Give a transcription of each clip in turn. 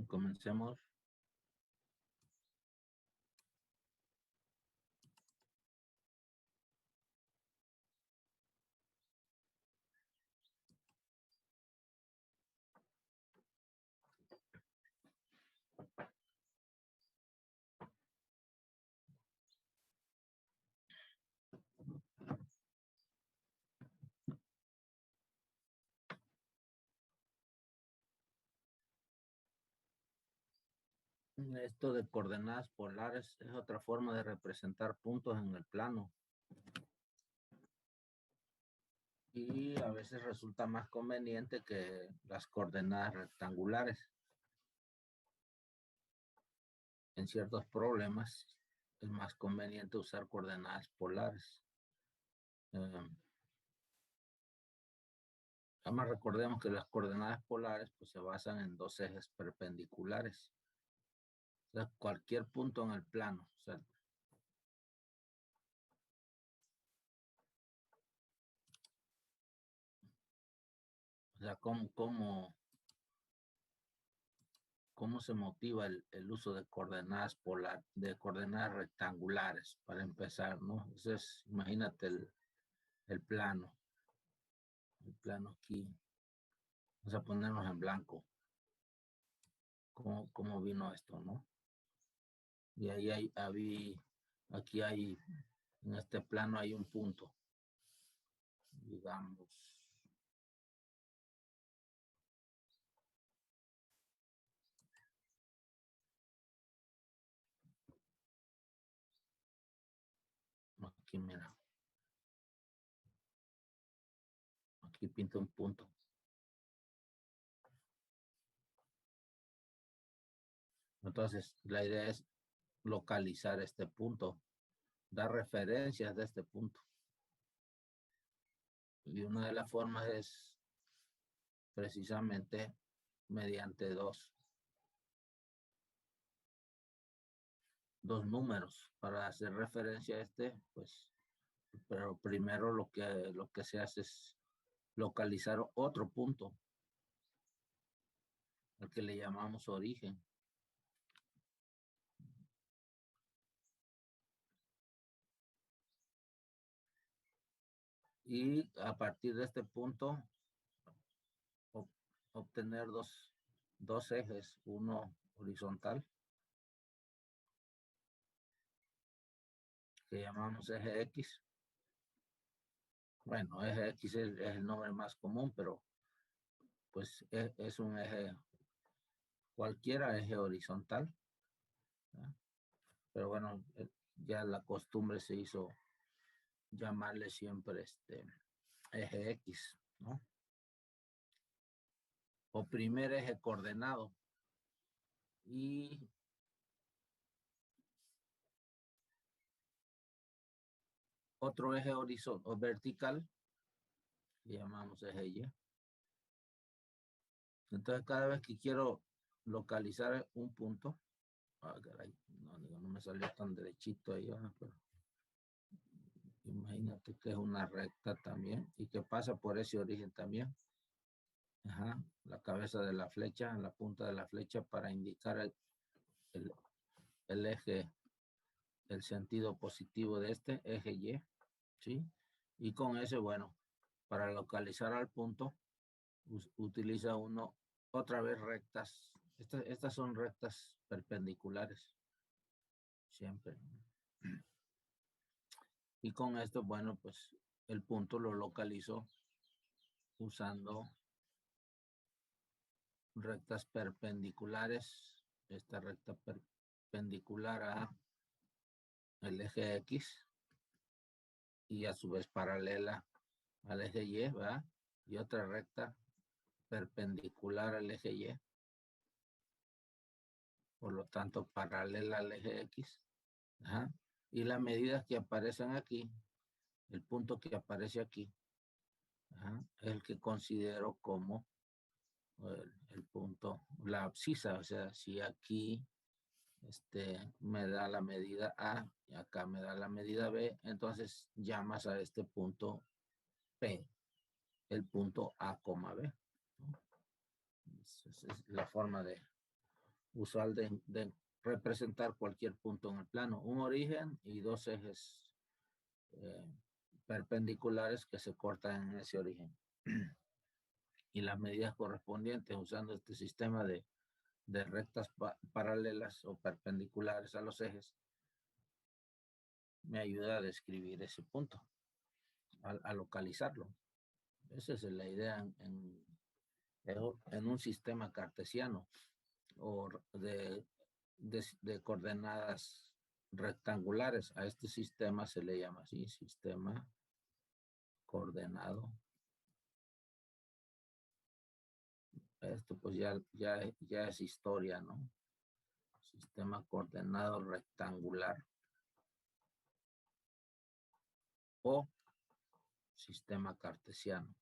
Comencemos. Esto de coordenadas polares es otra forma de representar puntos en el plano. Y a veces resulta más conveniente que las coordenadas rectangulares. En ciertos problemas es más conveniente usar coordenadas polares. Además recordemos que las coordenadas polares pues, se basan en dos ejes perpendiculares. O sea, cualquier punto en el plano. O sea, ¿cómo se motiva el uso de coordenadas coordenadas rectangulares para empezar, ¿no? Entonces, imagínate el plano. El plano aquí. Vamos a ponernos en blanco. ¿Cómo vino esto, no? Y ahí aquí hay, en este plano hay un punto. Digamos. Aquí, mira. Aquí pinto un punto. Entonces, la idea es localizar este punto, dar referencias de este punto. Y una de las formas es precisamente mediante dos números para hacer referencia a este, pues, pero primero lo que se hace es localizar otro punto, al que le llamamos origen. Y a partir de este punto, obtener dos ejes, uno horizontal, que llamamos eje X. Bueno, eje X es el nombre más común, pero pues es un eje, cualquiera eje horizontal, ¿no? Pero bueno, ya la costumbre se hizo llamarle siempre eje X, ¿no? O primer eje coordenado. Y otro eje horizontal o vertical, que llamamos eje Y. Entonces, cada vez que quiero localizar un punto, caray, no me salió tan derechito ahí, pero imagínate que es una recta también y que pasa por ese origen también. Ajá, la cabeza de la flecha, la punta de la flecha para indicar el eje, el sentido positivo de este eje Y, ¿sí? Y con ese, bueno, para localizar al punto, utiliza uno otra vez rectas. Estas son rectas perpendiculares, siempre. Y con esto, bueno, pues el punto lo localizo usando rectas perpendiculares. Esta recta perpendicular a el eje X y a su vez paralela al eje Y, ¿verdad? Y otra recta perpendicular al eje Y. Por lo tanto, paralela al eje X. Ajá. Y las medidas que aparecen aquí, el punto que aparece aquí, ajá, es el que considero como el punto, la abscisa. O sea, si aquí me da la medida A y acá me da la medida B, entonces llamas a este punto P, el punto A, B, ¿no? Esa es la forma de usual de representar cualquier punto en el plano. Un origen y dos ejes perpendiculares que se cortan en ese origen. Y las medidas correspondientes usando este sistema de rectas paralelas o perpendiculares a los ejes me ayuda a describir ese punto, a localizarlo. Esa es la idea en un sistema cartesiano o de coordenadas rectangulares. A este sistema se le llama así, sistema coordenado. Esto pues ya es historia, ¿no? Sistema coordenado rectangular o sistema cartesiano.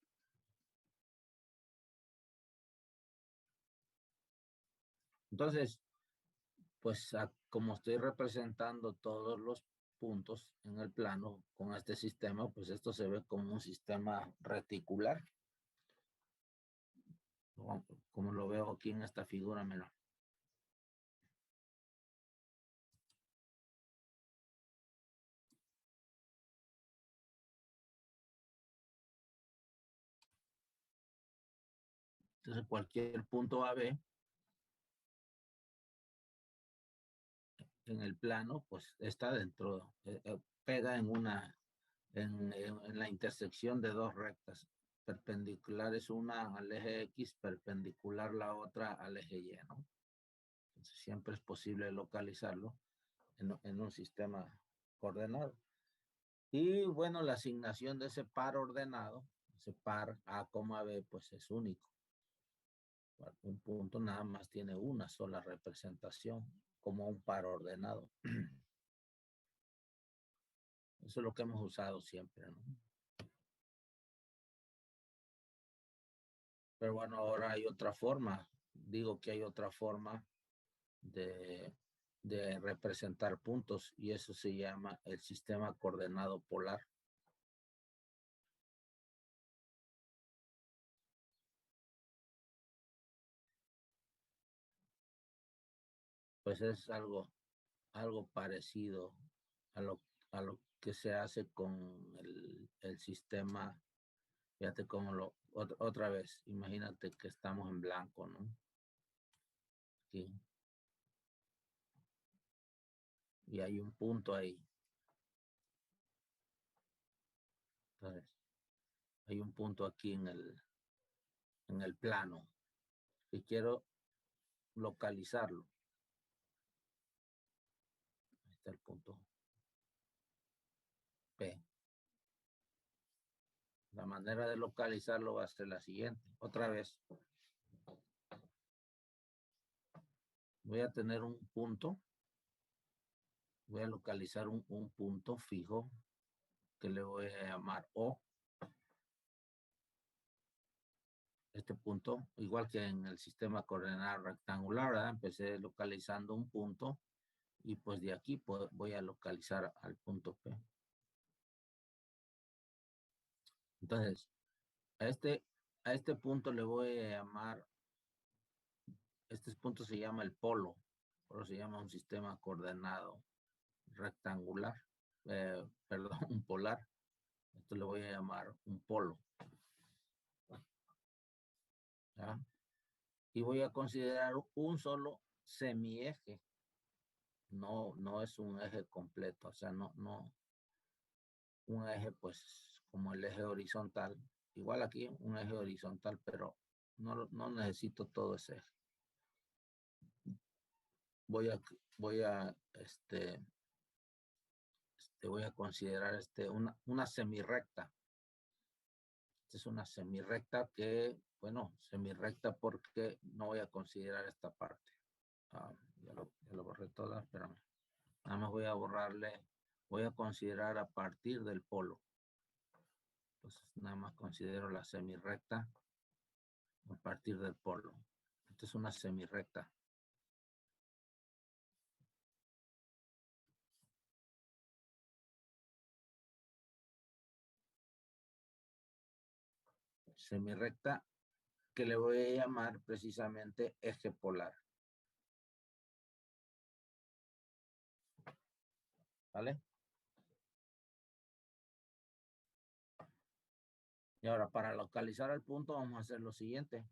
Entonces, pues como estoy representando todos los puntos en el plano con este sistema, pues esto se ve como un sistema reticular. Como lo veo aquí en esta figura, mira. Entonces, cualquier punto AB en el plano, pues está dentro, pega en la intersección de dos rectas perpendiculares, una al eje X, perpendicular la otra al eje Y, ¿no? Entonces, siempre es posible localizarlo en un sistema coordenado. Y bueno, la asignación de ese par ordenado, ese par A, B, pues es único. Un punto nada más tiene una sola representación como un par ordenado. Eso es lo que hemos usado siempre, ¿no? Pero bueno, ahora hay otra forma. Digo que hay otra forma de, de representar puntos y eso se llama el sistema coordenado polar. Pues es algo parecido a lo que se hace con el sistema. Fíjate cómo otra vez, imagínate que estamos en blanco, ¿no? Aquí. Y hay un punto ahí. Entonces, hay un punto aquí en el plano y quiero localizarlo. Ahí está el punto P. La manera de localizarlo va a ser la siguiente. Otra vez. Voy a tener un punto. Voy a localizar un punto fijo que le voy a llamar O. Este punto, igual que en el sistema coordenado rectangular, ¿verdad? Empecé localizando un punto y pues de aquí voy a localizar al punto P. Entonces, a este punto le voy a llamar, este punto se llama el polo, por eso se llama un sistema coordenado rectangular, perdón, un polar. Esto le voy a llamar un polo. ¿Ya? Y voy a considerar un solo semieje. No es un eje completo, o sea, no, un eje pues como el eje horizontal. Igual aquí un eje horizontal, pero no necesito todo ese eje. Voy a voy a considerar una semirrecta. Esta es una semirrecta que, bueno, semirrecta porque no voy a considerar esta parte. Ya lo borré toda, espérame. Nada más voy a borrarle, voy a considerar a partir del polo. Entonces, nada más considero la semirrecta a partir del polo. Esta es una semirrecta. Semirrecta que le voy a llamar precisamente eje polar. ¿Vale? Y ahora para localizar el punto vamos a hacer lo siguiente.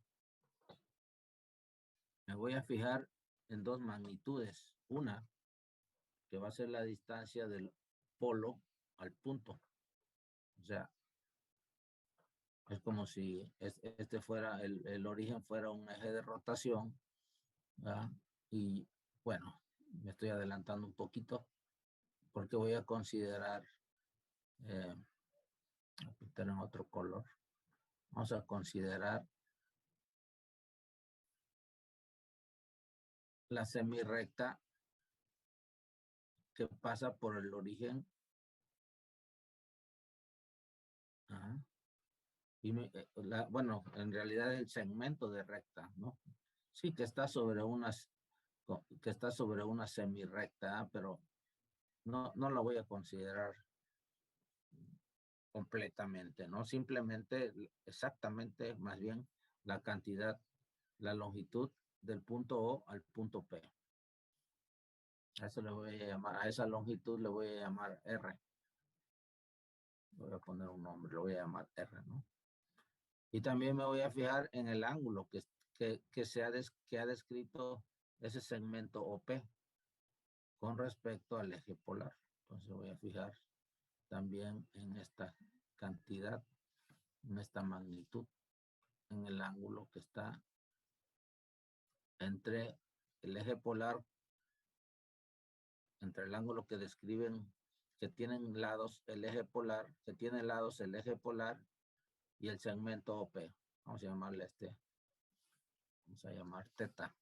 Me voy a fijar en dos magnitudes. Una, que va a ser la distancia del polo al punto. O sea, es como si este fuera, el origen fuera un eje de rotación, ¿verdad? Y bueno, me estoy adelantando un poquito porque voy a considerar, a pintar en otro color. Vamos a considerar la semirrecta que pasa por el origen. Ajá. Y bueno, en realidad el segmento de recta, ¿no? Sí, que está sobre una semirrecta, pero no la voy a considerar completamente, ¿no? Simplemente, exactamente, más bien, la cantidad, la longitud del punto O al punto P. A eso le voy a llamar, a esa longitud le voy a llamar R. Voy a poner un nombre, lo voy a llamar R, ¿no? Y también me voy a fijar en el ángulo que ha descrito ese segmento OP con respecto al eje polar. Entonces voy a fijar también en esta cantidad, en esta magnitud, en el ángulo que está entre el eje polar, entre el ángulo que describen, que tienen lados el eje polar, que tiene lados el eje polar y el segmento OP. Vamos a llamarle vamos a llamar teta.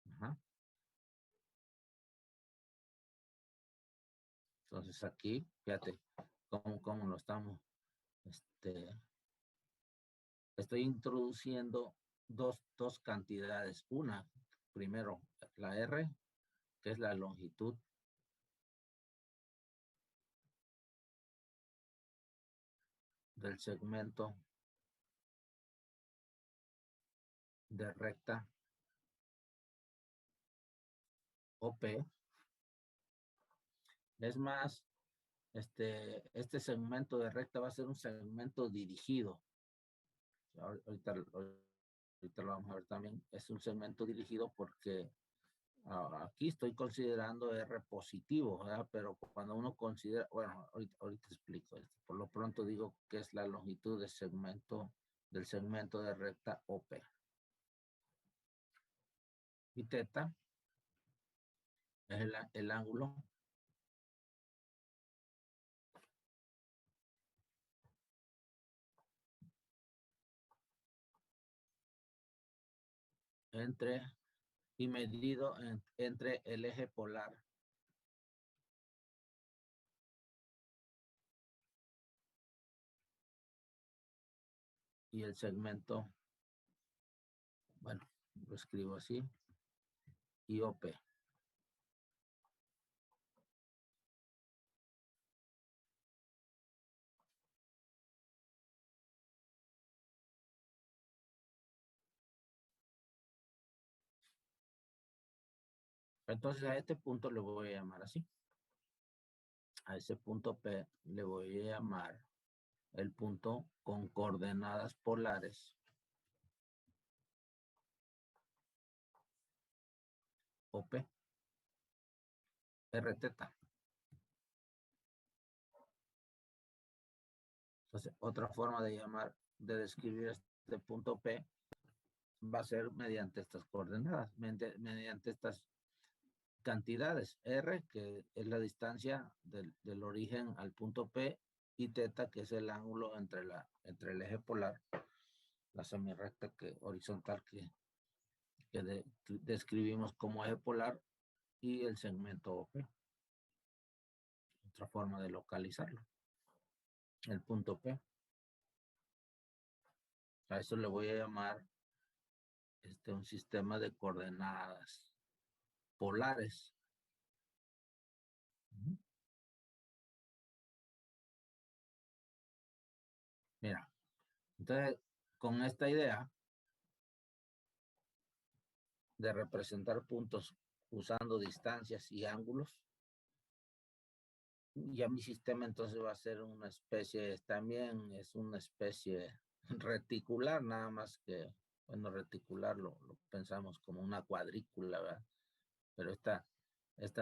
Ajá. Entonces aquí, fíjate cómo lo estamos. Estoy introduciendo dos cantidades. Una, primero, la R, que es la longitud del segmento de recta OP. Es más, este segmento de recta va a ser un segmento dirigido. Ahorita lo vamos a ver también. Es un segmento dirigido porque aquí estoy considerando R positivo, ¿verdad? Pero cuando uno considera, bueno, ahorita explico esto. Por lo pronto digo que es la longitud del segmento de recta OP. Y teta es el ángulo y medido entre el eje polar y el segmento, bueno, lo escribo así, y OP. Entonces a este punto le voy a llamar así. A ese punto P le voy a llamar el punto con coordenadas polares OP, R teta. Entonces, otra forma de describir este punto P va a ser mediante estas coordenadas, mediante estas cantidades. R, que es la distancia del origen al punto P, y teta, que es el ángulo entre el eje polar, la semirrecta horizontal que describimos como eje polar, y el segmento OP. Otra forma de localizarlo, el punto P. A eso le voy a llamar un sistema de coordenadas polares. Mira, entonces, con esta idea de representar puntos usando distancias y ángulos. Ya mi sistema entonces va a ser una especie, también es una especie reticular, nada más que, bueno, reticular lo pensamos como una cuadrícula, ¿verdad? Pero esta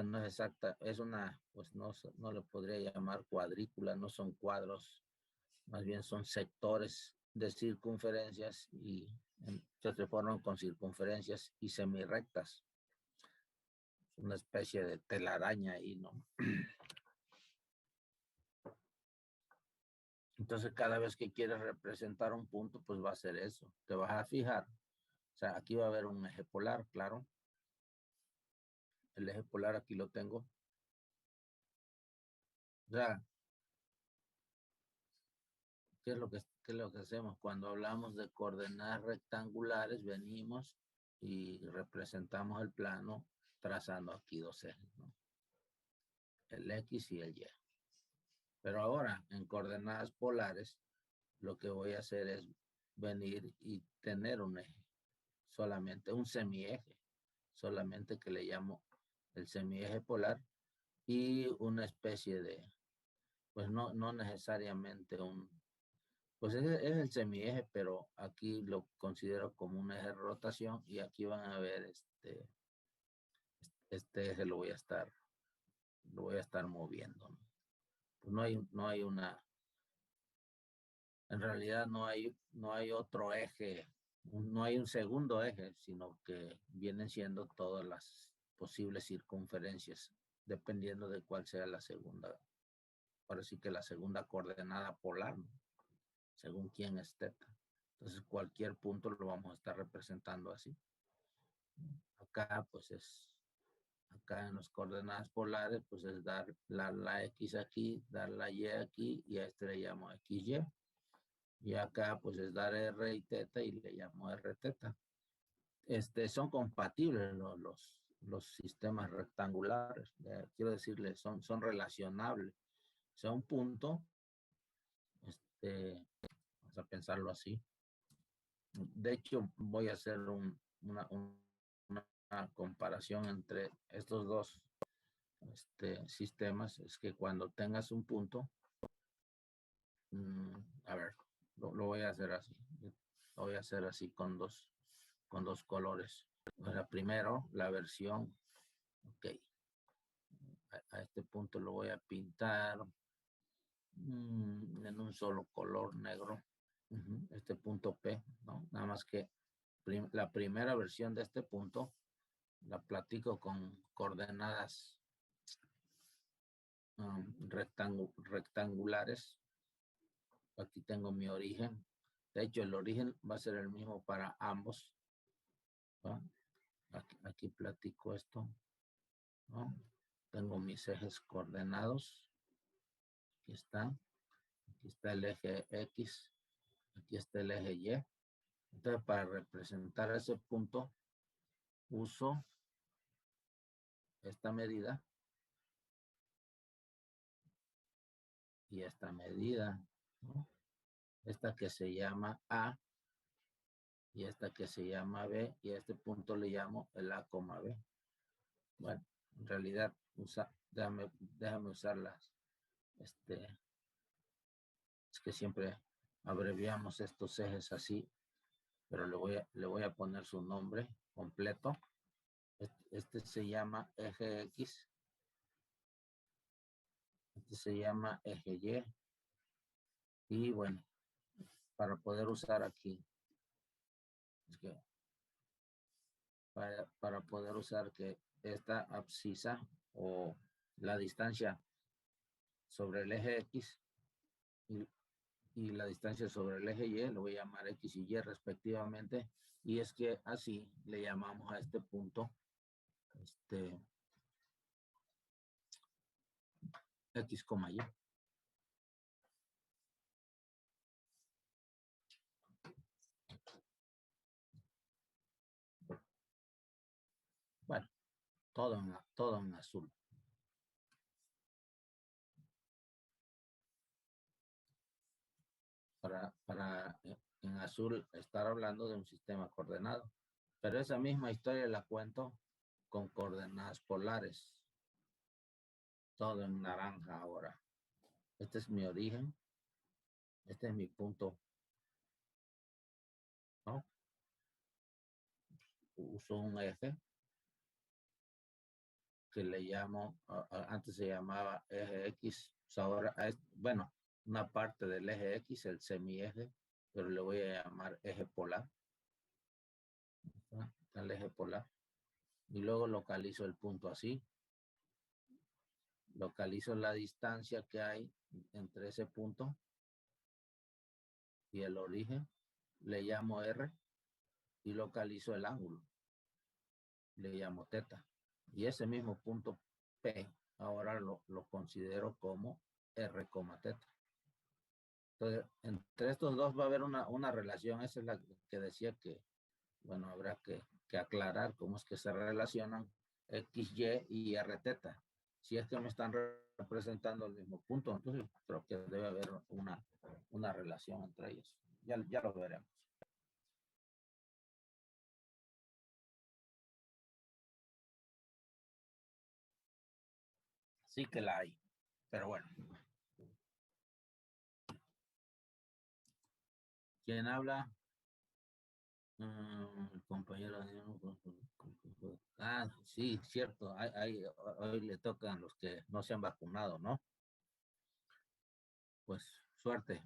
no es exacta, es una, pues no le podría llamar cuadrícula, no son cuadros, más bien son sectores de circunferencias y se forman con circunferencias y semirrectas. Es una especie de telaraña ahí, ¿no? Entonces, cada vez que quieres representar un punto, pues va a ser eso. Te vas a fijar. O sea, aquí va a haber un eje polar, claro. El eje polar aquí lo tengo. O sea, qué es lo que hacemos? Cuando hablamos de coordenadas rectangulares, venimos y representamos el plano trazando aquí dos ejes, ¿no? El X y el Y. Pero ahora, en coordenadas polares, lo que voy a hacer es venir y tener un eje, solamente un semieje, solamente que le llamo el semieje polar y una especie de, pues no necesariamente pues es el semieje, pero aquí lo considero como un eje de rotación y aquí van a ver este eje lo voy a estar moviendo, ¿no? Pues no hay una, en realidad no hay otro eje, no hay un segundo eje, sino que vienen siendo todas las posibles circunferencias, dependiendo de cuál sea la segunda, ahora sí que la segunda coordenada polar, ¿no? Según quién es teta. Entonces cualquier punto lo vamos a estar representando así. Acá pues acá en las coordenadas polares pues es dar la X aquí, dar la Y aquí y a este le llamo XY. Y acá pues es dar R y teta y le llamo R teta. Son compatibles los sistemas rectangulares. Quiero decirle, son relacionables. O sea, un punto, vamos a pensarlo así. De hecho, voy a hacer una comparación entre estos dos sistemas. Es que cuando tengas un punto, a ver, lo voy a hacer así. Lo voy a hacer así con dos colores. Ahora, primero, la versión, ok. A este punto lo voy a pintar en un solo color negro. Este punto P, ¿no? Nada más que la primera versión de este punto la platico con coordenadas rectangulares. Aquí tengo mi origen. De hecho, el origen va a ser el mismo para ambos, ¿no? Aquí platico esto, ¿no? Tengo mis ejes coordenados. Aquí está. Aquí está el eje X. Aquí está el eje Y. Entonces, para representar ese punto, uso esta medida y esta medida, ¿no? Esta que se llama A y esta que se llama B y a este punto le llamo el A, B. Bueno, en realidad déjame usarlas. Es que siempre abreviamos estos ejes así, pero le voy a poner su nombre completo. Este se llama eje X. Este se llama eje Y. Y bueno, para poder usar aquí, es que para poder usar que esta abscisa o la distancia sobre el eje X y la distancia sobre el eje Y, lo voy a llamar X y Y respectivamente, y es que así le llamamos a este punto X, Y. Bueno, todo en azul. Para en azul estar hablando de un sistema coordenado. Pero esa misma historia la cuento con coordenadas polares. Todo en naranja ahora. Este es mi origen. Este es mi punto, ¿no? Uso un eje que le llamo, antes se llamaba eje X, ahora es, bueno, una parte del eje X, el semieje, pero le voy a llamar eje polar. Está el eje polar. Y luego localizo el punto así. Localizo la distancia que hay entre ese punto y el origen. Le llamo R y localizo el ángulo. Le llamo teta. Y ese mismo punto P ahora lo considero como R, teta. Entonces, entre estos dos va a haber una relación. Esa es la que decía que, bueno, habrá que aclarar cómo es que se relacionan XY y R teta. Si es que me están representando el mismo punto, entonces creo que debe haber una relación entre ellos. Ya lo veremos. Sí que la hay, pero bueno. ¿Quién habla? Compañero. Ah, sí, cierto. Hoy le tocan los que no se han vacunado, ¿no? Pues suerte.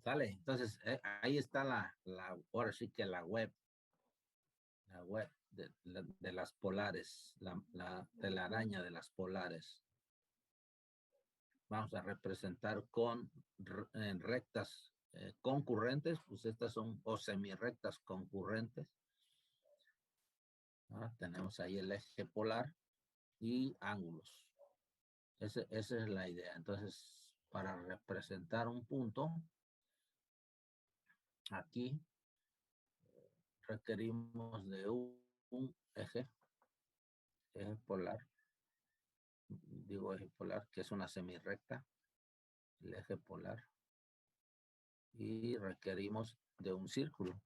Sale. Entonces, ahí está ahora sí que la web de las polares, de la araña de las polares. Vamos a representar en rectas concurrentes, pues estas son o semirrectas concurrentes. Tenemos ahí el eje polar y ángulos. Esa es la idea. Entonces, para representar un punto, aquí requerimos de un eje polar, digo eje polar, que es una semirrecta, el eje polar, y requerimos de un círculo.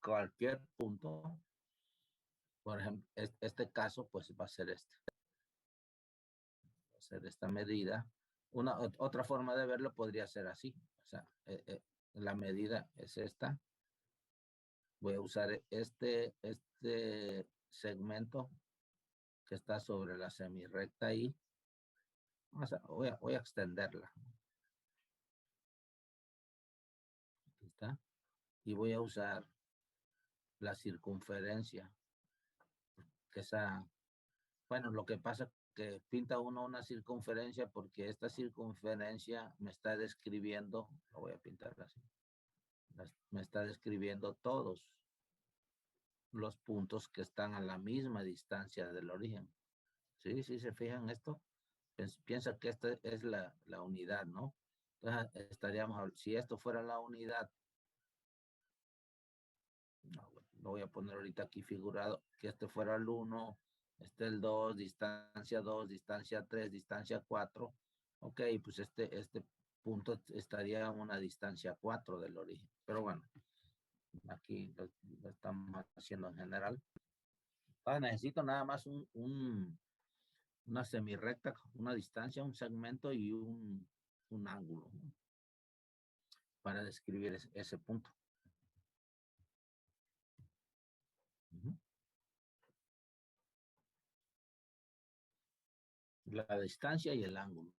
Cualquier punto, por ejemplo, este caso, pues va a ser este. Va a ser esta medida. Otra forma de verlo podría ser así. O sea, la medida es esta. Voy a usar este segmento que está sobre la semirrecta y voy a extenderla. Aquí está. Y voy a usar la circunferencia. Que bueno, lo que pasa es que pinta uno una circunferencia porque esta circunferencia me está describiendo, lo voy a pintar así, me está describiendo todos los puntos que están a la misma distancia del origen. ¿Sí? ¿Sí se fijan esto? Piensa que esta es la unidad, ¿no? Entonces estaríamos, si esto fuera la unidad, no, lo voy a poner ahorita aquí figurado, que este fuera el 1, este el 2, distancia 3, distancia 4. Ok, pues este punto estaría a una distancia 4 del origen. Pero bueno, aquí lo estamos haciendo en general. Necesito nada más una semirrecta, una distancia, un segmento y un ángulo, ¿no? Para describir ese punto. La distancia y el ángulo.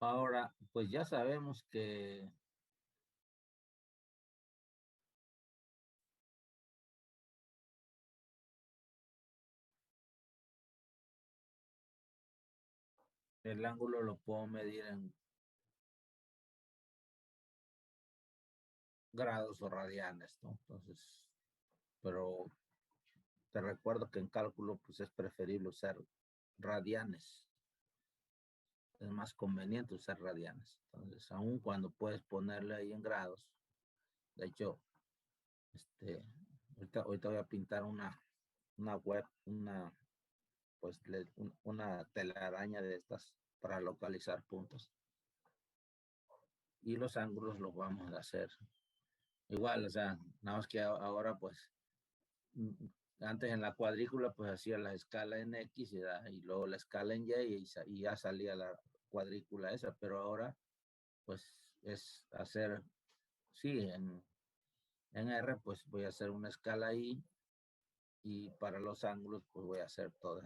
Ahora, pues ya sabemos que el ángulo lo puedo medir en grados o radianes, ¿no? Entonces, pero te recuerdo que en cálculo pues es preferible usar radianes. Es más conveniente usar radianes. Entonces, aun cuando puedes ponerle ahí en grados, de hecho, ahorita voy a pintar una web, una telaraña de estas para localizar puntos. Y los ángulos los vamos a hacer igual, o sea, nada más que ahora pues antes en la cuadrícula pues hacía la escala en X y luego la escala en y ya salía la cuadrícula esa, pero ahora pues es hacer, sí, en R pues voy a hacer una escala Y y para los ángulos pues voy a hacer todas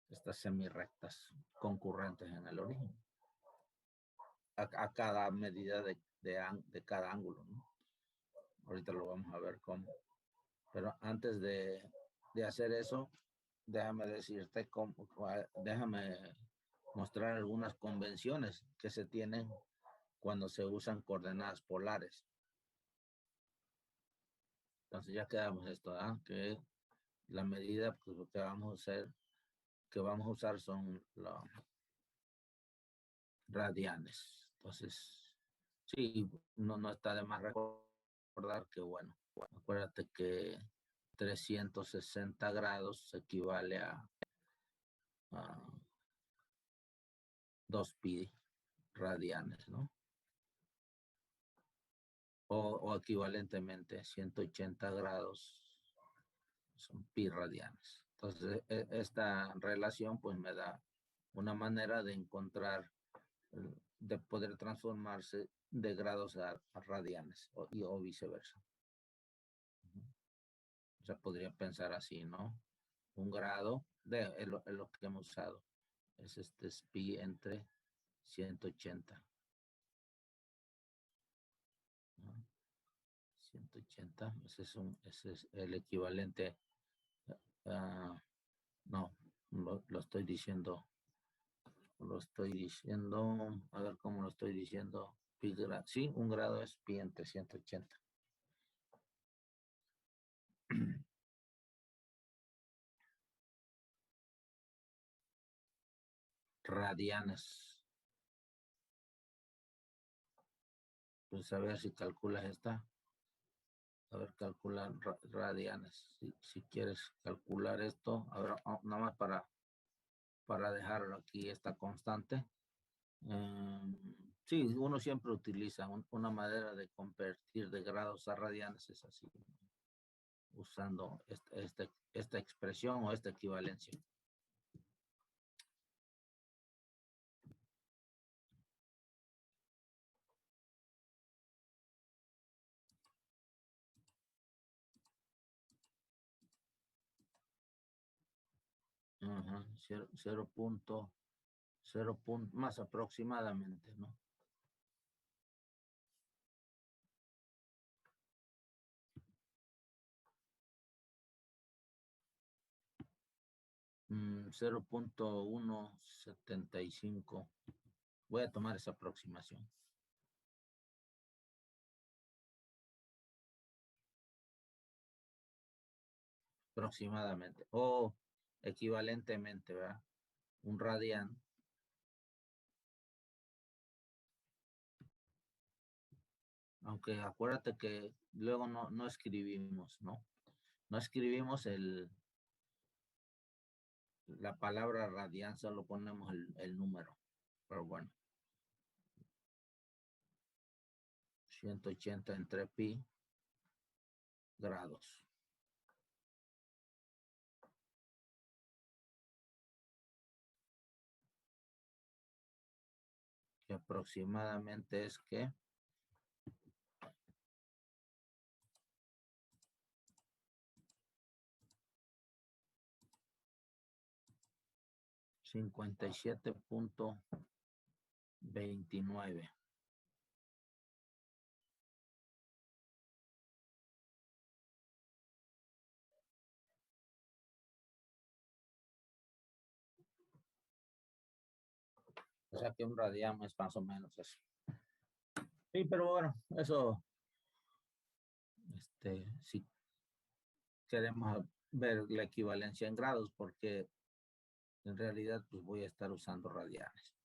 estas semirrectas concurrentes en el origen a cada medida de cada ángulo, ¿no? Ahorita lo vamos a ver cómo. Pero antes de hacer eso, déjame decirte déjame mostrar algunas convenciones que se tienen cuando se usan coordenadas polares. Entonces ya quedamos esto, ¿eh? Que la medida pues, que vamos a usar son los radianes. Entonces, sí, no está de más recordar que, bueno, acuérdate que 360 grados equivale a 2 pi radianes, ¿no? O equivalentemente 180 grados son pi radianes. Entonces, esta relación pues me da una manera de encontrar, de poder transformarse de grados a radianes o viceversa. O sea, podría pensar así, ¿no? Un grado es lo que hemos usado. Es pi entre 180. ¿No? 180, ese es el equivalente. No, lo estoy diciendo, a ver cómo lo estoy diciendo. Sí, un grado es pi entre 180. Radianes. Pues a ver si calculas esta. A ver, calcular radianes. Si quieres calcular esto, a ver, nada más para dejar aquí esta constante. Sí, uno siempre utiliza una manera de convertir de grados a radianes, es así, usando esta expresión o esta equivalencia. Ajá, 0.0 más aproximadamente, ¿no? 0.175. Voy a tomar esa aproximación. Aproximadamente. O equivalentemente, ¿verdad? Un radian. Aunque acuérdate que luego no escribimos, ¿no? No escribimos la palabra radian, solo ponemos el número. Pero bueno. 180 entre pi grados. Que aproximadamente es que 57.29. O sea que un radiano es más o menos eso. Sí, pero bueno, eso, si queremos ver la equivalencia en grados, porque en realidad pues voy a estar usando radianes.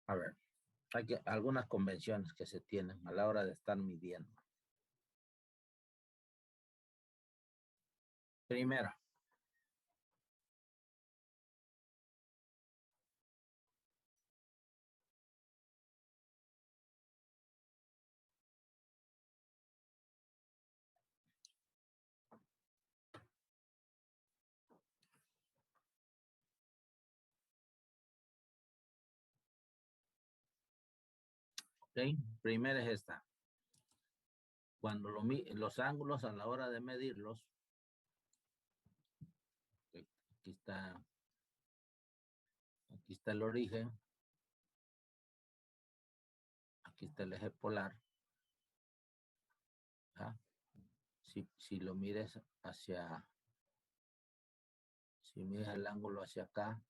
A ver, hay algunas convenciones que se tienen a la hora de estar midiendo. Primera, ¿ok? Primera es esta. Cuando los ángulos a la hora de medirlos, aquí está el origen, aquí está el eje polar. ¿Ah? Si lo mires si mides el ángulo hacia acá,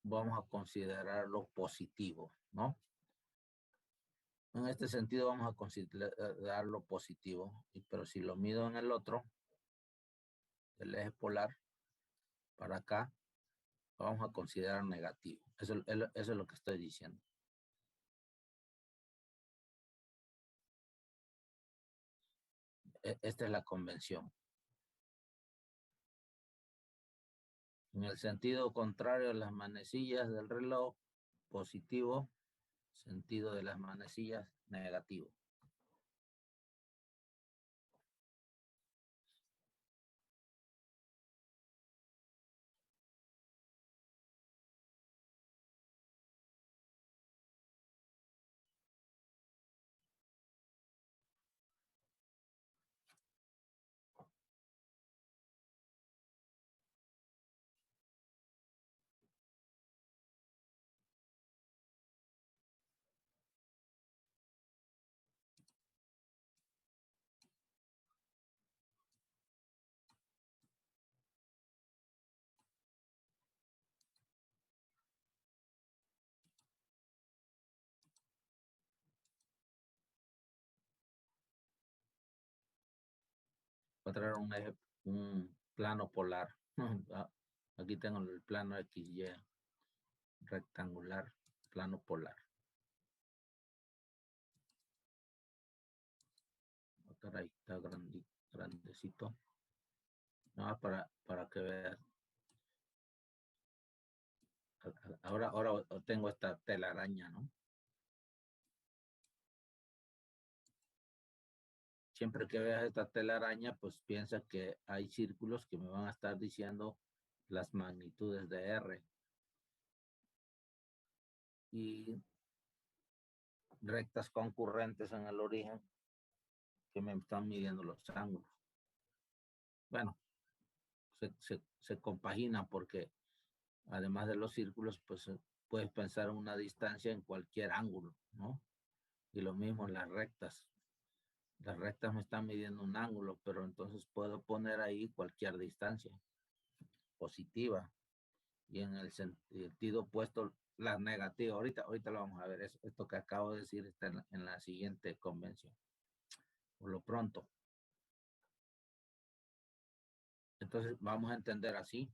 vamos a considerarlo positivo, ¿no? En este sentido vamos a considerarlo positivo, pero si lo mido en el otro, el eje polar, para acá, lo vamos a considerar negativo. Eso es lo que estoy diciendo. Esta es la convención. En el sentido contrario a las manecillas del reloj, positivo, sentido de las manecillas, negativo. Voy a traer un plano polar. Aquí tengo el plano XY rectangular, plano polar. Ahí está grandecito. No, para que veas. Ahora tengo esta telaraña, ¿no? Siempre que veas esta telaraña, pues piensa que hay círculos que me van a estar diciendo las magnitudes de R. Y rectas concurrentes en el origen que me están midiendo los ángulos. Bueno, se compagina porque además de los círculos, pues puedes pensar en una distancia en cualquier ángulo, ¿no? Y lo mismo en las rectas. Las rectas me están midiendo un ángulo, pero entonces puedo poner ahí cualquier distancia positiva. Y en el sentido opuesto, la negativa. Ahorita lo vamos a ver. Esto que acabo de decir está en la siguiente convención. Por lo pronto. Entonces vamos a entender así.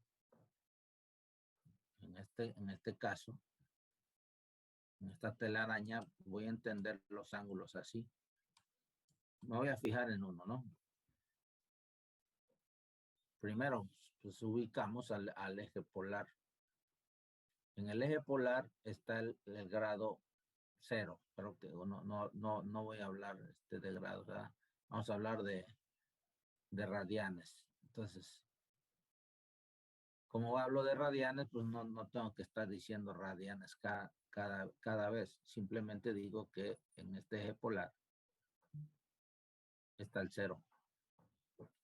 En este caso, en esta telaraña, voy a entender los ángulos así. Me voy a fijar en uno, ¿no? Primero, pues ubicamos al eje polar. En el eje polar está el grado 0, pero que no voy a hablar de grados, ¿verdad? Vamos a hablar de radianes. Entonces, como hablo de radianes, pues no tengo que estar diciendo radianes cada vez. Simplemente digo que en este eje polar está el 0.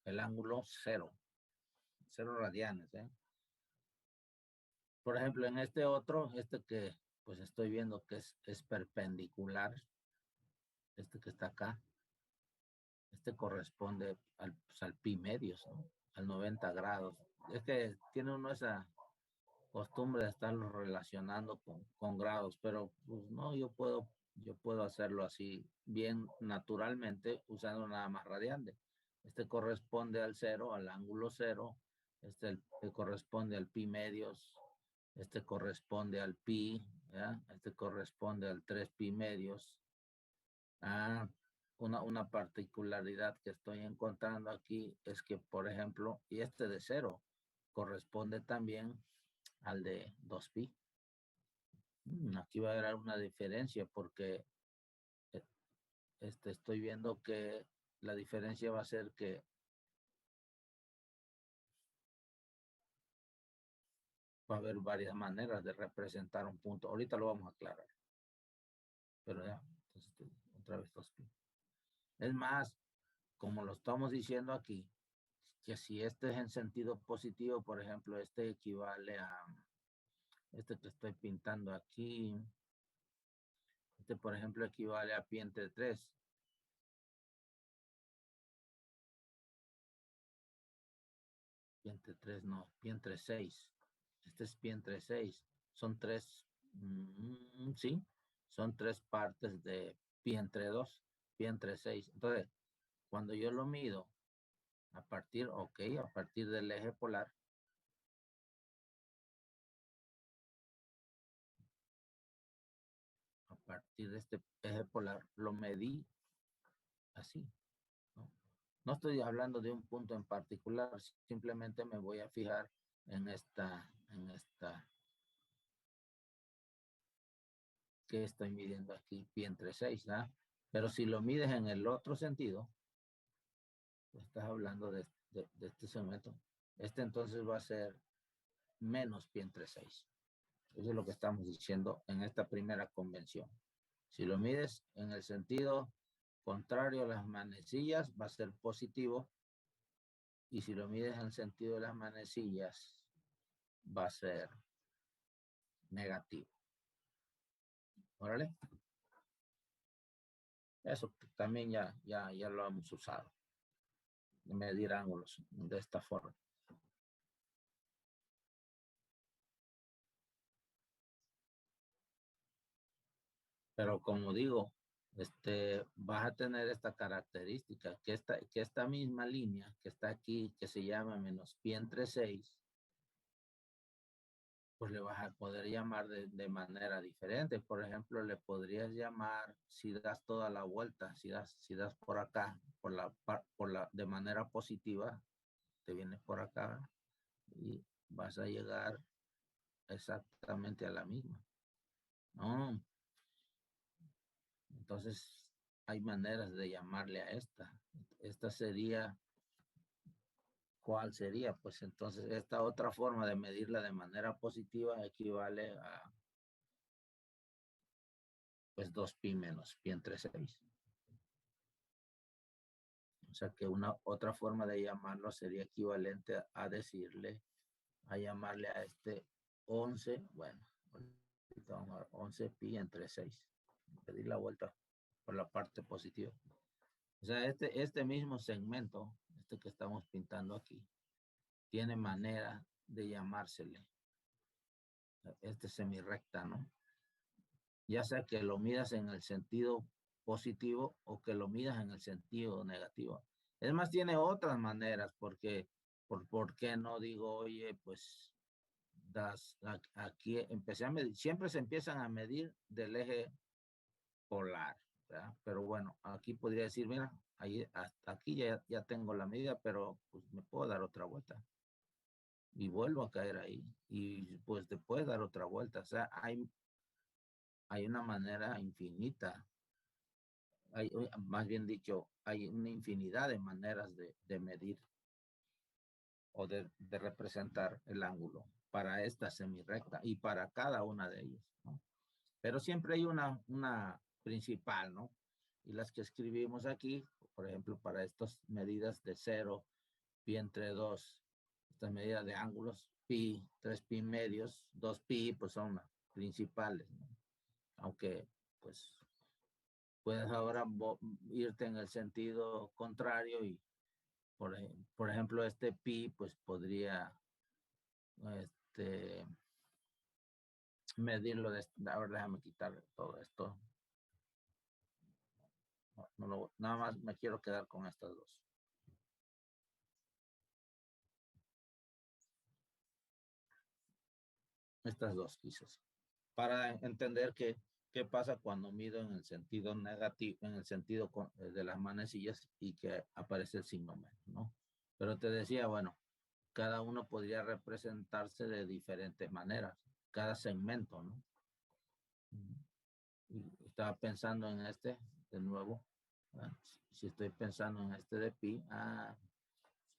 el ángulo 0 radianes, ¿eh? Por ejemplo, en este otro, que pues estoy viendo que es perpendicular, este que está acá, corresponde pues, al pi medios, ¿no? Al 90 grados. Es que tiene uno esa costumbre de estarlo relacionando con grados, pero pues no, yo puedo hacerlo así bien naturalmente usando nada más radiante. Este corresponde al 0, al ángulo 0, corresponde al pi medios, este corresponde al pi, ¿ya? Este corresponde al 3 pi medios. Una particularidad que estoy encontrando aquí es que, por ejemplo, y este de 0 corresponde también al de 2pi. Aquí va a haber una diferencia porque estoy viendo que la diferencia va a ser que va a haber varias maneras de representar un punto. Ahorita lo vamos a aclarar. Pero ya, entonces otra vez 2pi. Es más, como lo estamos diciendo aquí, que si este es en sentido positivo, por ejemplo, este equivale a este que estoy pintando aquí. Este, por ejemplo, equivale a pi entre 3. Pi entre 3, no, pi entre 6. Este es pi entre 6. Son 3, sí, son 3 partes de pi entre 2, pi entre 6. Entonces, cuando yo lo mido a partir del eje polar, a partir de este eje polar, lo medí así, ¿no? No estoy hablando de un punto en particular, simplemente me voy a fijar en esta que estoy midiendo aquí, pi entre 6, ¿ah? Pero si lo mides en el otro sentido, estás hablando de este segmento, entonces va a ser menos pi entre 6. Eso es lo que estamos diciendo en esta primera convención. Si lo mides en el sentido contrario a las manecillas, va a ser positivo. Y si lo mides en el sentido de las manecillas, va a ser negativo. ¿Órale? Eso también ya lo hemos usado. Medir ángulos de esta forma. Pero como digo, vas a tener esta característica, que esta misma línea que está aquí, que se llama menos pi entre 6, pues le vas a poder llamar de manera diferente. Por ejemplo, le podrías llamar, si das toda la vuelta, si das por acá, de manera positiva, te vienes por acá y vas a llegar exactamente a la misma, ¿no? Entonces, hay maneras de llamarle a esta. Esta sería, ¿cuál sería? Pues entonces, esta otra forma de medirla de manera positiva equivale a, pues, 2pi menos pi entre 6. O sea que una otra forma de llamarlo sería equivalente a decirle, a llamarle a 11, bueno, vamos a ver, 11 pi entre 6. Pedir la vuelta por la parte positiva. O sea, este mismo segmento, que estamos pintando aquí, tiene manera de llamársele semirrecta, ¿no? Ya sea que lo midas en el sentido positivo o que lo midas en el sentido negativo. Es más, tiene otras maneras, porque, ¿por qué no digo, oye, pues, aquí empecé a medir, siempre se empiezan a medir del eje polar, ¿verdad? Pero bueno, aquí podría decir, mira, ahí, hasta aquí ya tengo la medida, pero pues me puedo dar otra vuelta. Y vuelvo a caer ahí. Y pues te puedes dar otra vuelta. O sea, hay una manera infinita. Más bien dicho, hay una infinidad de maneras de medir o de representar el ángulo para esta semirrecta y para cada una de ellas, ¿no? Pero siempre hay una principal, ¿no? Y las que escribimos aquí, por ejemplo, para estas medidas de 0, pi entre 2, estas medidas de ángulos, pi, 3 pi medios, 2 pi, pues son las principales, ¿no? Aunque, pues, puedes ahora irte en el sentido contrario y, por ejemplo, este pi, pues podría, medirlo de, ahora déjame quitar todo esto. Nada más me quiero quedar con estas dos. Estas dos quizás. Para entender qué pasa cuando mido en el sentido negativo, en el sentido de las manecillas y que aparece el signo menos, ¿no? Pero te decía, bueno, cada uno podría representarse de diferentes maneras, cada segmento, ¿no? Y estaba pensando en este, de nuevo, ¿verdad? Si estoy pensando en este de pi,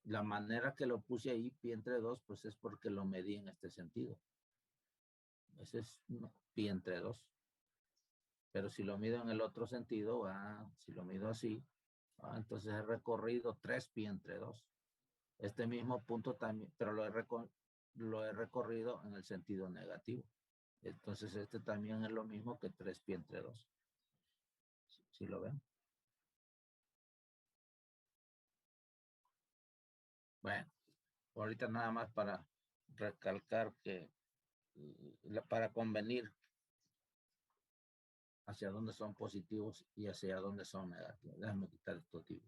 la manera que lo puse ahí, pi entre 2, pues es porque lo medí en este sentido. Ese es pi entre 2. Pero si lo mido en el otro sentido, si lo mido así, entonces he recorrido 3 pi entre 2. Este mismo punto también, pero lo he recorrido en el sentido negativo. Entonces este también es lo mismo que 3 pi entre 2. ¿Sí lo ven? Bueno, ahorita nada más para recalcar que para convenir hacia dónde son positivos y hacia dónde son negativos. Déjame quitar esto, tío.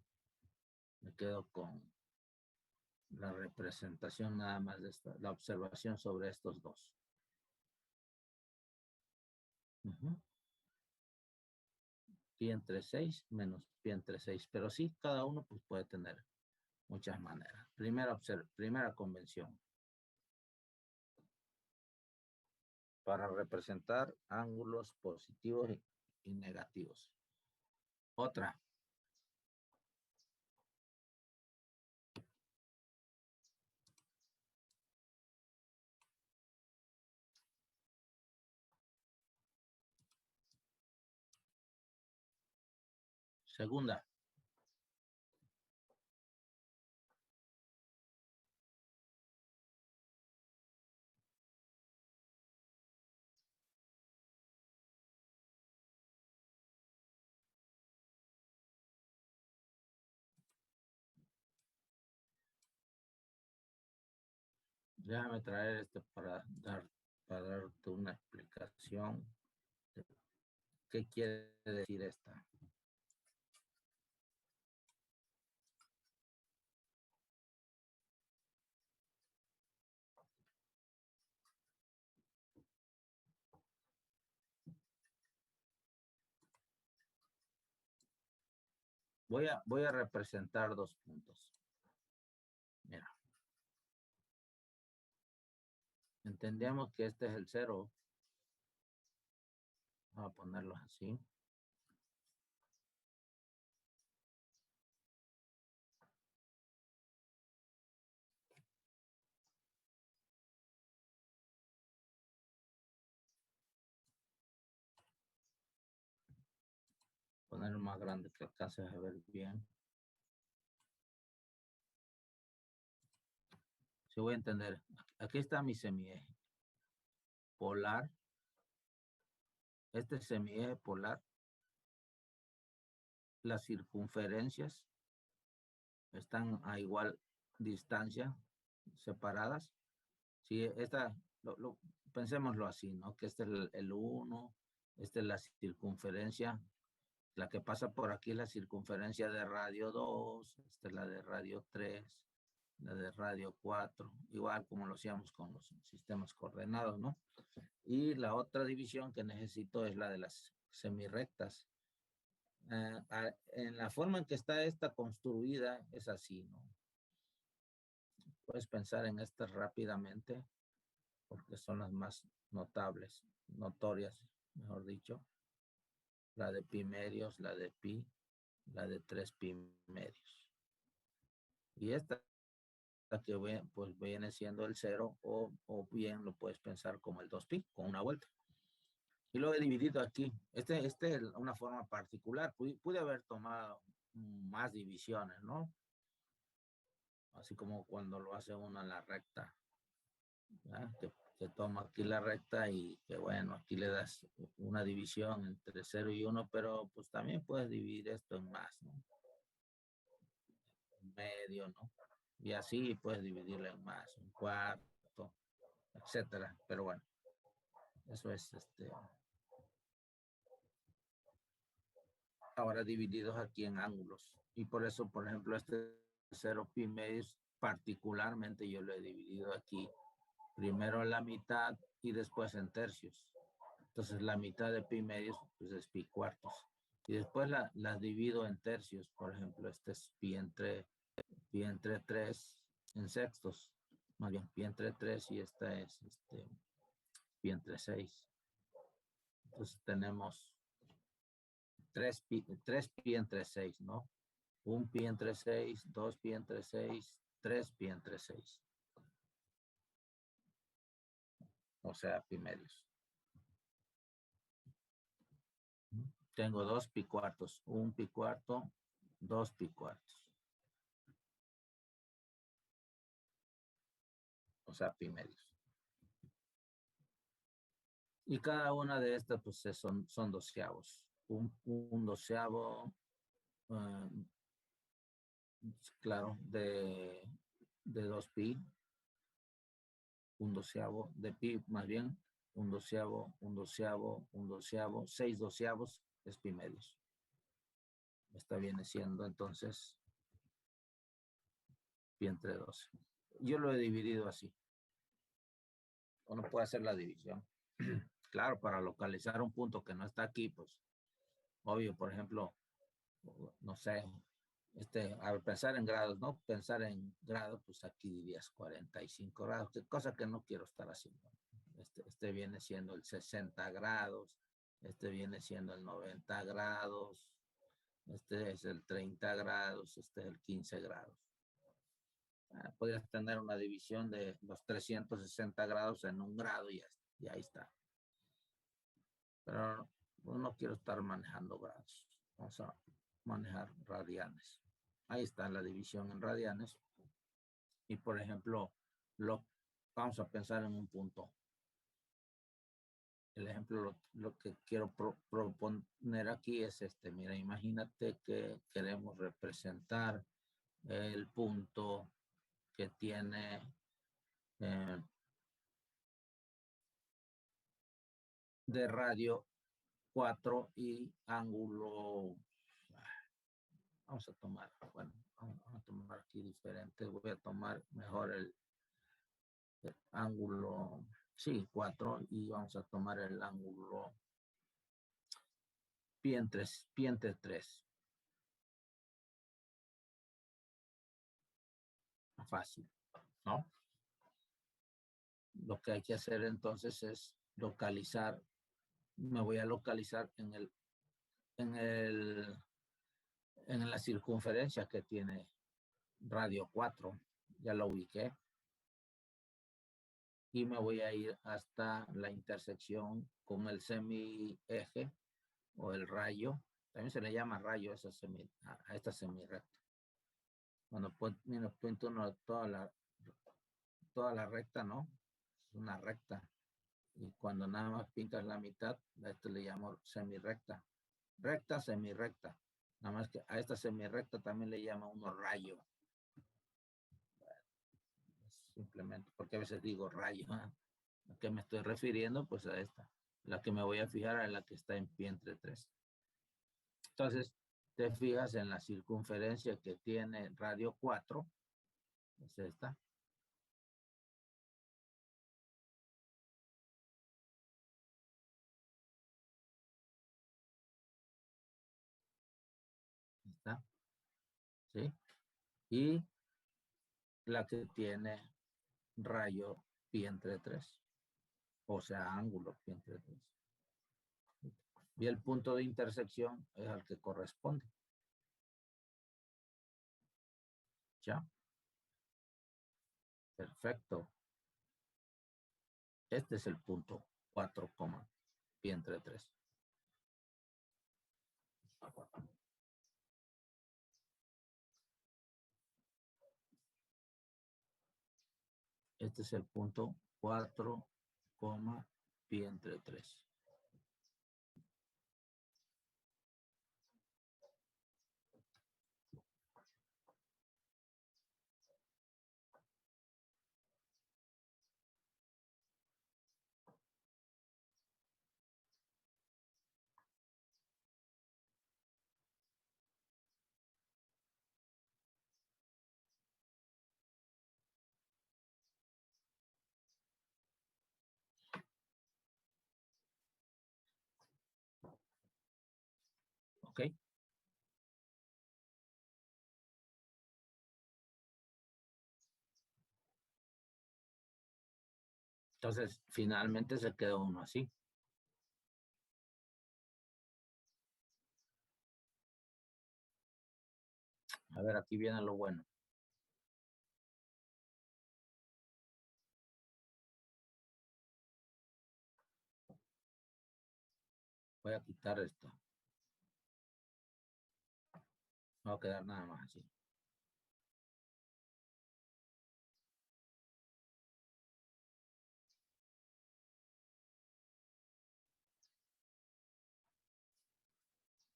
Me quedo con la representación nada más de esta, la observación sobre estos dos. Pi entre 6 menos pi entre 6, pero sí, cada uno pues puede tener muchas maneras. Primera convención. Para representar ángulos positivos y negativos. Otra. Segunda. Déjame traer para darte una explicación de qué quiere decir esta. Voy a representar dos puntos. Mira. Entendemos que este es el 0. Vamos a ponerlo así. Ponerlo más grande que alcances a ver bien. Si voy a entender. Aquí está mi semieje polar. Este semieje polar. Las circunferencias están a igual distancia, separadas. Si esta, pensémoslo así, ¿no? Que este es el 1, esta es la circunferencia, la que pasa por aquí es la circunferencia de radio 2, esta es la de radio 3, la de radio 4, igual como lo hacíamos con los sistemas coordenados, ¿no? Y la otra división que necesito es la de las semirrectas. En la forma en que está esta construida es así, ¿no? Puedes pensar en estas rápidamente porque son las más notables, notorias, mejor dicho. La de pi medios, la de pi, la de 3 pi medios. Y esta que pues viene siendo el 0 o bien lo puedes pensar como el 2 pi con una vuelta. Y lo he dividido aquí. Este es una forma particular. Pude haber tomado más divisiones, ¿no? Así como cuando lo hace uno en la recta. Que toma aquí la recta y que bueno, aquí le das una división entre 0 y 1, pero pues también puedes dividir esto en más, ¿no? En medio, ¿no? Y así puedes dividirlo en más, un cuarto, etcétera. Pero bueno, eso es ahora divididos aquí en ángulos. Y por eso, por ejemplo, este 0 pi medios, particularmente yo lo he dividido aquí, primero en la mitad y después en tercios. Entonces la mitad de pi medios pues es pi cuartos. Y después la divido en tercios. Por ejemplo, este es pi entre 3 en sextos. Más bien, pi entre 3 y esta es pi entre 6. Entonces tenemos 3 pi entre 6, ¿no? Un pi entre 6, 2 pi entre 6, 3 pi entre 6. O sea, pi medios. Tengo 2 pi cuartos, un pi cuarto, 2 pi cuartos. O sea, pi medios. Y cada una de estas pues son doceavos. Un doceavo, claro, de 2 pi, un doceavo de pi más bien, un doceavo, un doceavo, un doceavo, 6 doceavos es pi medios. Esta viene siendo entonces pi entre 12. Yo lo he dividido así. Uno puede hacer la división. Claro, para localizar un punto que no está aquí, pues, obvio, por ejemplo, no sé, al pensar en grados, ¿no? Pensar en grados, pues aquí dirías 45 grados, cosa que no quiero estar haciendo. Este viene siendo el 60 grados, este viene siendo el 90 grados, este es el 30 grados, este es el 15 grados. Podrías tener una división de los 360 grados en un grado y ahí está. Pero no quiero estar manejando grados. Vamos a manejar radianes. Ahí está la división en radianes. Y por ejemplo, vamos a pensar en un punto. El ejemplo, lo que quiero proponer aquí es mira, imagínate que queremos representar el punto que tiene de radio 4 y ángulo, vamos a tomar, bueno, vamos a tomar aquí diferente, voy a tomar mejor el ángulo, sí, 4, y vamos a tomar el ángulo pi entre 3. Fácil, ¿no? Lo que hay que hacer entonces es localizar, me voy a localizar en la circunferencia que tiene radio 4, ya lo ubiqué, y me voy a ir hasta la intersección con el semieje o el rayo, también se le llama rayo a esta semirrecta. Cuando pinto toda la recta, ¿no? Es una recta. Y cuando nada más pintas la mitad, a esto le llamo semirrecta. Recta, semirrecta. Nada más que a esta semirrecta también le llama uno rayo. Simplemente, porque a veces digo rayo. ¿A qué me estoy refiriendo? Pues a esta. La que me voy a fijar es la que está en pi entre 3. Entonces, te fijas en la circunferencia que tiene radio 4. Es esta. ¿Está? ¿Sí? Y la que tiene rayo pi entre 3. O sea, ángulo pi entre 3. Y el punto de intersección es al que corresponde. ¿Ya? Perfecto. Este es el punto 4, pi entre 3. Este es el punto 4, pi entre 3. ¿Ok? Entonces, finalmente se quedó uno así. A ver, aquí viene lo bueno. Voy a quitar esto. No va a quedar nada más así.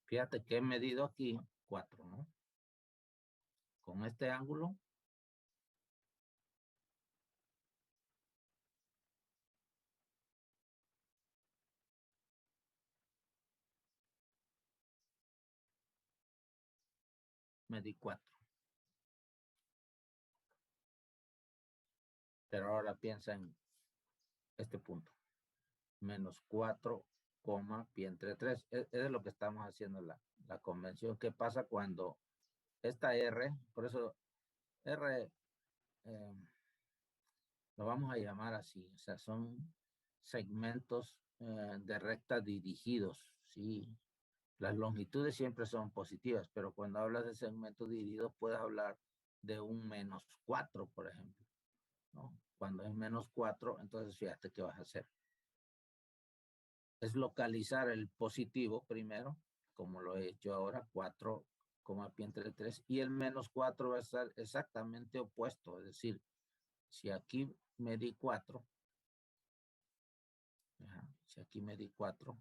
Fíjate que he medido aquí 4, ¿no? Con este ángulo, medí 4. Pero ahora piensa en este punto. Menos 4, pi entre 3. Es lo que estamos haciendo la convención. ¿Qué pasa cuando esta R, por eso R lo vamos a llamar así, o sea, son segmentos de recta dirigidos, ¿sí? Las longitudes siempre son positivas, pero cuando hablas de segmentos dirigidos puedes hablar de un menos 4, por ejemplo, ¿no? Cuando es menos 4, entonces fíjate qué vas a hacer. Es localizar el positivo primero, como lo he hecho ahora, 4, pi entre 3, y el menos 4 va a estar exactamente opuesto, es decir, si aquí me di 4, si aquí me di 4,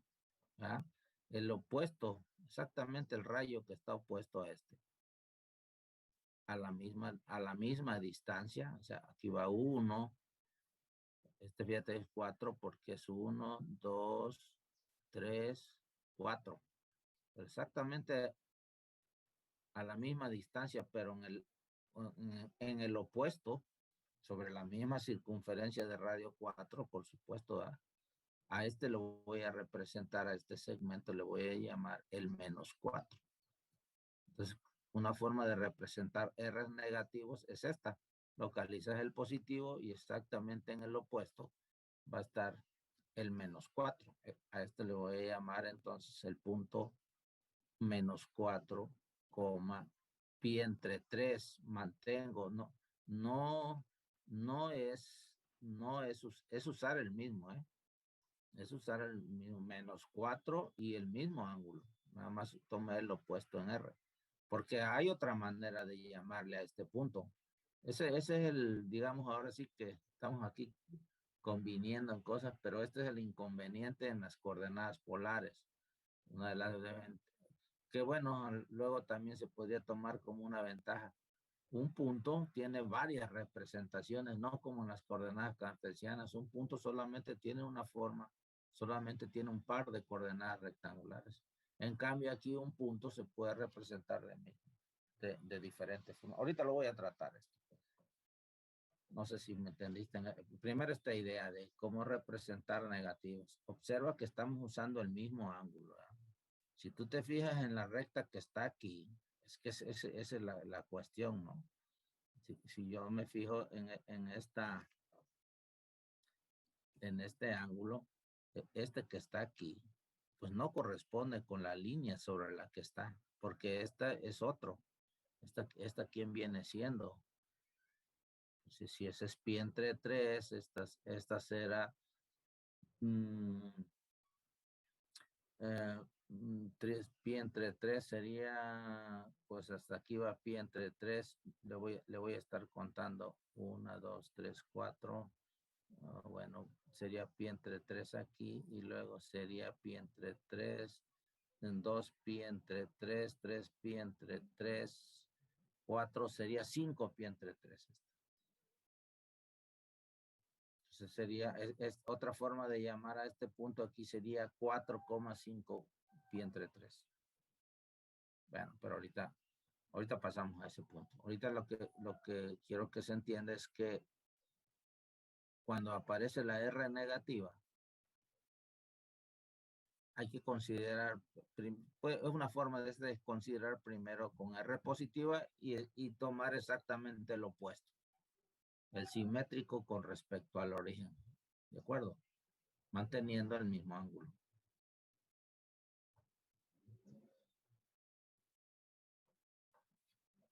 el opuesto, exactamente el rayo que está opuesto a este, a la misma distancia, o sea, aquí va 1, este fíjate es 4 porque es 1, 2, 3, 4. Exactamente a la misma distancia, pero en el opuesto, sobre la misma circunferencia de radio 4, por supuesto, a este lo voy a representar, a este segmento le voy a llamar el menos 4. Entonces, una forma de representar R negativos es esta. Localizas el positivo y exactamente en el opuesto va a estar el menos 4. A este le voy a llamar entonces el punto menos 4, pi entre 3. Mantengo, no es usar el mismo, es usar el mismo menos 4 y el mismo ángulo. Nada más tome el opuesto en R. Porque hay otra manera de llamarle a este punto. Ese es el, digamos, ahora sí que estamos aquí conviniendo en cosas, pero este es el inconveniente en las coordenadas polares. Una de las que bueno, luego también se podría tomar como una ventaja. Un punto tiene varias representaciones, no como en las coordenadas cartesianas. Un punto solamente tiene una forma, solamente tiene un par de coordenadas rectangulares. En cambio, aquí un punto se puede representar de diferentes formas. Ahorita lo voy a tratar esto. No sé si me entendiste. Primero esta idea de cómo representar negativos. Observa que estamos usando el mismo ángulo. Si tú te fijas en la recta que está aquí, es que esa es la cuestión, ¿no? Si yo me fijo en este ángulo, este que está aquí, pues no corresponde con la línea sobre la que está, porque esta es otro. Esta quién viene siendo. Si ese es pi entre 3, esta será pi entre 3 sería, pues hasta aquí va pi entre 3, le voy a estar contando 1, 2, 3, 4, bueno, sería pi entre 3 aquí y luego sería pi entre 3, 2 pi entre 3, 3 pi entre 3, 4 sería 5 pi entre 3. Entonces sería, es otra forma de llamar a este punto aquí sería 4,5 pi entre 3. Bueno, pero ahorita pasamos a ese punto. Ahorita lo que quiero que se entienda es que cuando aparece la R negativa, hay que considerar, pues, es una forma de considerar primero con R positiva y tomar exactamente lo opuesto, el simétrico con respecto al origen, ¿de acuerdo? Manteniendo el mismo ángulo.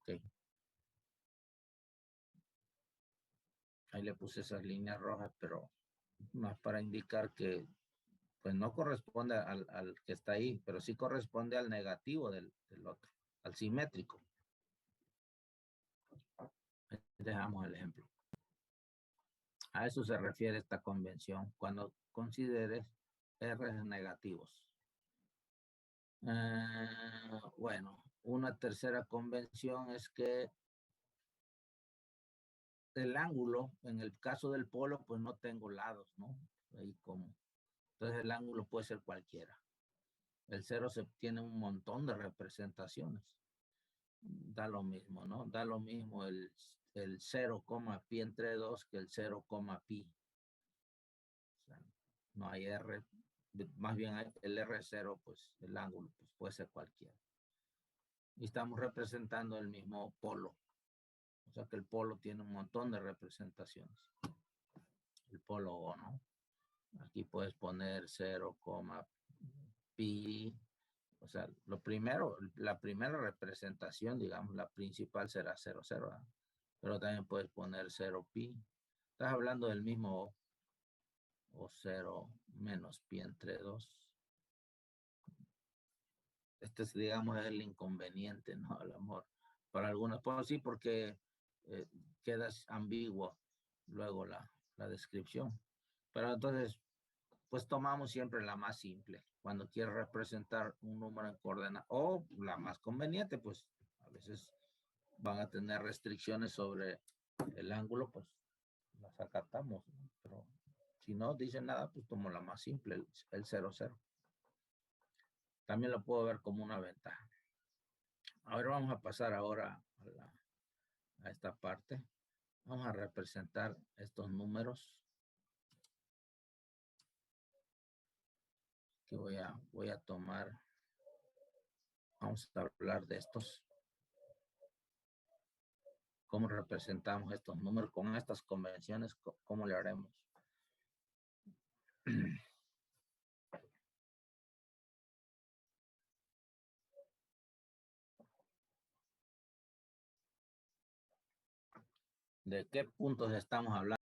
Ok. Ahí le puse esas líneas rojas, pero más para indicar que pues no corresponde al que está ahí, pero sí corresponde al negativo del otro, al simétrico. Dejamos el ejemplo. A eso se refiere esta convención cuando consideres R negativos. Bueno, una tercera convención es que el ángulo, en el caso del polo, pues no tengo lados, ¿no? Ahí como. Entonces el ángulo puede ser cualquiera. El cero se tiene un montón de representaciones. Da lo mismo, ¿no? Da lo mismo el 0, pi entre 2 que el 0, pi. O sea, no hay R, más bien el R0, pues el ángulo pues, puede ser cualquiera. Y estamos representando el mismo polo. O sea que el polo tiene un montón de representaciones. El polo O, ¿no? Aquí puedes poner 0, pi. O sea, la primera representación, digamos, la principal será 0, 0. ¿eh? Pero también puedes poner 0 pi. Estás hablando del mismo O 0 menos pi entre 2. Este es, digamos, el inconveniente, ¿no? El amor. Para algunas, pues sí, porque queda ambiguo luego la descripción. Pero entonces, pues tomamos siempre la más simple. Cuando quieres representar un número en coordenadas, o la más conveniente, pues a veces van a tener restricciones sobre el ángulo, pues las acatamos, ¿no? Pero si no dicen nada, pues tomo la más simple, el 0, 0. También lo puedo ver como una ventaja. Ahora vamos a pasar ahora a esta parte. Vamos a representar estos números que voy a tomar. Vamos a hablar de estos. ¿Cómo representamos estos números con estas convenciones? ¿Cómo le haremos? ¿De qué puntos estamos hablando?